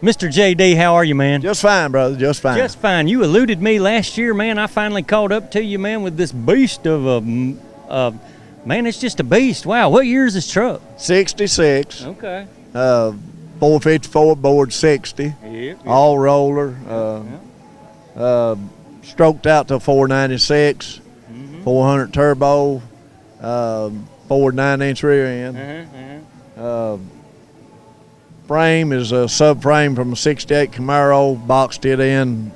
Mr. JD, how are you, man? Just fine, brother, just fine. Just fine. You eluded me last year, man. I finally caught up to you, man, with this beast of a, man, it's just a beast. Wow, what year is this truck? 66. Okay. 454 board 60. Yep. All roller. Stroked out to 496. 400 turbo. Ford 9-inch rear end. Frame is a subframe from a 68 Camaro, boxed it in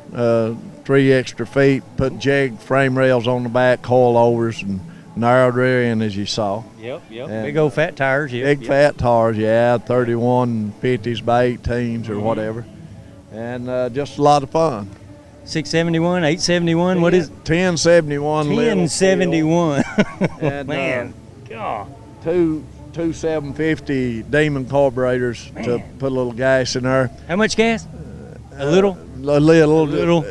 3 extra feet, put jag frame rails on the back, coilovers, and narrowed rear end as you saw. Yep. Big old fat tires. Big fat tires, yeah, 31 50s by 18s or whatever. And just a lot of fun. 671, 871, what is it? 1071. 1071. And, man, God. Two 750 Demon carburetors to put a little gas in there. How much gas? A little? A little.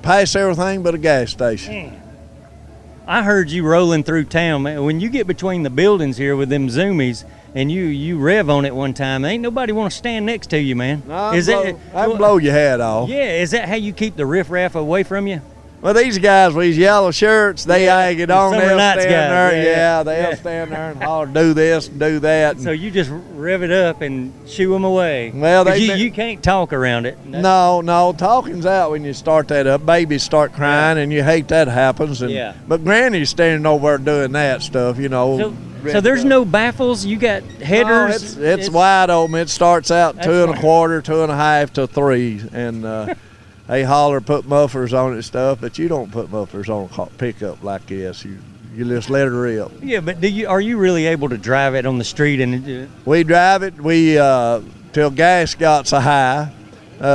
Pass everything but a gas station. Man. I heard you rolling through town, man. When you get between the buildings here with them Zoomies and you rev on it one time, ain't nobody want to stand next to you, man. No, I blow your hat off. Yeah, is that how you keep the riffraff away from you? Well, these guys with these yellow shirts, they egg it on. They'll Somernites stand guys. there. They'll stand there and holler, do this and do that. So you just rev it up and shoo them away. Well, you can't talk around it. No, talking's out when you start that up. Babies start crying, and you hate that happens. And, but Granny's standing over there doing that stuff, you know. So there's no baffles. You got headers. No, it's wide open. It starts out 2 1/4, 2 1/2 to 3, and they holler, put mufflers on it and stuff. But you don't put mufflers on a pickup like this. You just let it rip. Yeah, but are you really able to drive it on the street? And we drive it. We till gas got so high.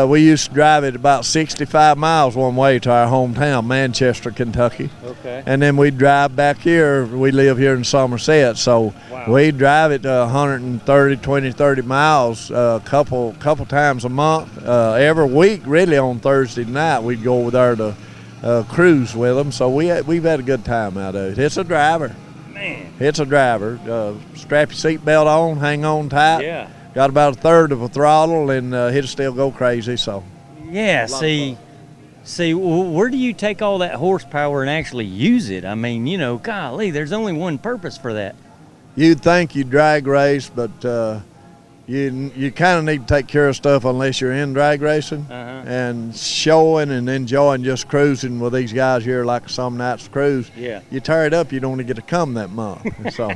We used to drive it about 65 miles one way to our hometown, Manchester, Kentucky. Okay. And then we'd drive back here. We live here in Somerset, so we'd drive it 30 miles a couple times a month. Every week, really, on Thursday night, we'd go over there to cruise with them. So we've had a good time out of it. It's a driver. Man. It's a driver. Strap your seatbelt on, hang on tight. Yeah. Got about 1/3 of a throttle, and it'll still go crazy. So, yeah. See, where do you take all that horsepower and actually use it? I mean, you know, golly, there's only one purpose for that. You'd think you drag race, but you kind of need to take care of stuff unless you're in drag racing and showing and enjoying just cruising with these guys here, like some nights cruise. Yeah. You tear it up, you don't want to get a come that month. So.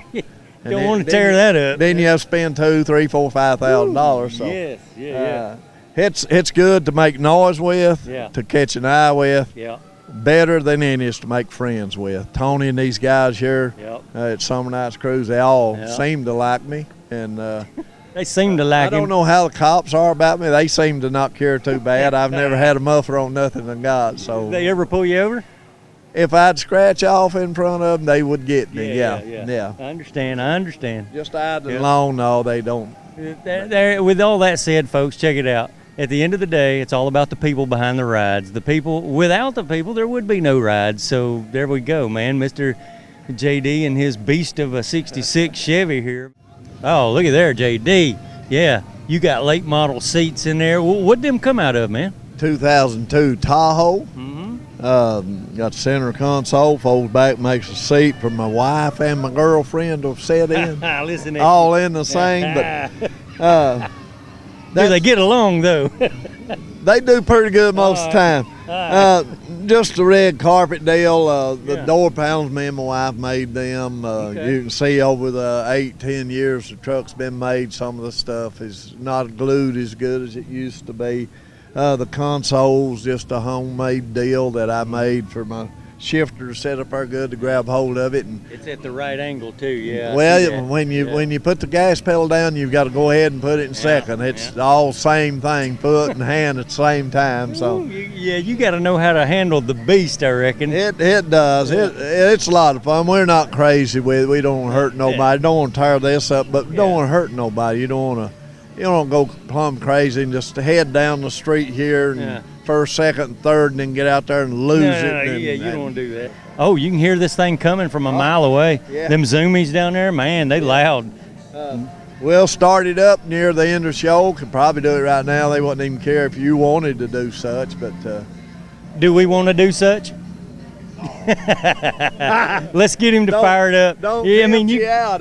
Don't want to tear that up. Then you have to spend $2,000, $3,000, $4,000, $5,000. So, yes, yeah. It's good to make noise with, to catch an eye with. Yeah. Better than any is to make friends with. Tony and these guys here at Somernites Cruise, they all seem to like me, and they seem to like I don't know how the cops are about me. They seem to not care too bad. I've never had a muffler on nothing than God. So did they ever pull you over? If I'd scratch off in front of them, they would get me. Yeah. I understand. Just idling along, no, they don't. With all that said, folks, check it out. At the end of the day, it's all about the people behind the rides. The people, without the people, there would be no rides. So there we go, man. Mr. JD and his beast of a 66 Chevy here. Oh, look at there, JD. Yeah, you got late model seats in there. What'd them come out of, man? 2002 Tahoe. Got the center console, folds back, makes a seat for my wife and my girlfriend to sit in. Listen, all in the same, but do they get along though? They do pretty good most of the time. Just the red carpet deal. The door panels, me and my wife made them. You can see over the 8-10 years the truck's been made, some of the stuff is not glued as good as it used to be. The console's just a homemade deal that I made for my shifter to set up there good to grab hold of it. And it's at the right angle too, yeah. Well, when you put the gas pedal down, you've got to go ahead and put it in second. It's all same thing, foot and hand at the same time. So you got to know how to handle the beast, I reckon. It does. It's a lot of fun. We're not crazy with it. We don't want to hurt nobody. Don't want to tear this up, but don't want to hurt nobody. You don't want to. You don't go plumb crazy and just head down the street here and first, second, and third, and then get out there and lose it. You don't want to do that. Oh, you can hear this thing coming from a mile away. Yeah. Them Zoomies down there, man, they loud. We'll start it up near the end of the show. Could probably do it right now. They wouldn't even care if you wanted to do such, but do we want to do such? Let's get him to fire it up. Yeah, I mean you got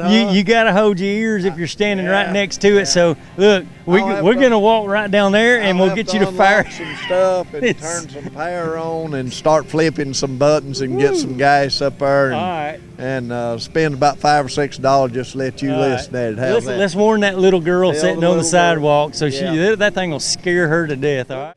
to hold your ears if you're standing right next to it. So look, we're gonna walk right down there and we'll get you to fire some stuff and turn some power on and start flipping some buttons and get some gas up there. And spend about $5 or $6 just to let you listen at it. Let's warn that little girl sitting on the sidewalk so that thing will scare her to death. All right.